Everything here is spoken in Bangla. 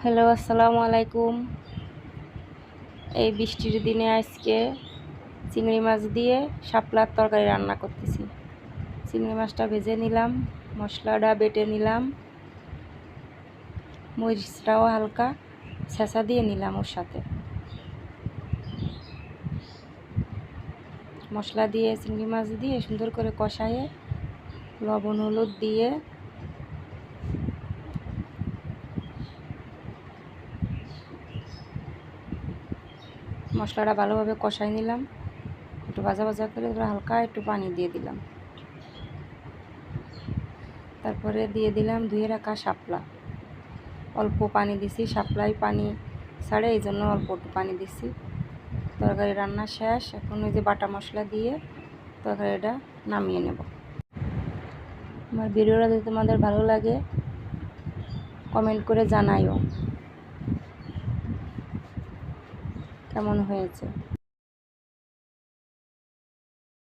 হ্যালো, আসসালামু আলাইকুম। এই বৃষ্টির দিনে আজকে চিংড়ি মাছ দিয়ে শাপলার তরকারি রান্না করতেছি। চিংড়ি মাছটা ভেজে নিলাম, মশলাটা বেটে নিলাম, মরিচটাও হালকা ছেঁচা দিয়ে নিলাম ওর সাথে। মশলা দিয়ে চিংড়ি মাছ দিয়ে সুন্দর করে কষায়ে লবণ হলুদ দিয়ে মশলাটা ভালোভাবে কষাই নিলাম। একটু ভাজা ভাজা করে হালকা একটু পানি দিয়ে দিলাম। তারপরে দিয়ে দিলাম ধুয়ে রাখা শাপলা। অল্প পানি দিছি, শাপলায় পানি ছাড়ে, এই জন্য অল্প একটু পানি দিছি। তরকারি রান্না শেষ। এখন ওই যে বাটা মশলা দিয়ে তরকারিটা নামিয়ে নেব। আমার ভিডিওটা যদি তোমাদের ভালো লাগে কমেন্ট করে জানাইও কেমন হয়েছে।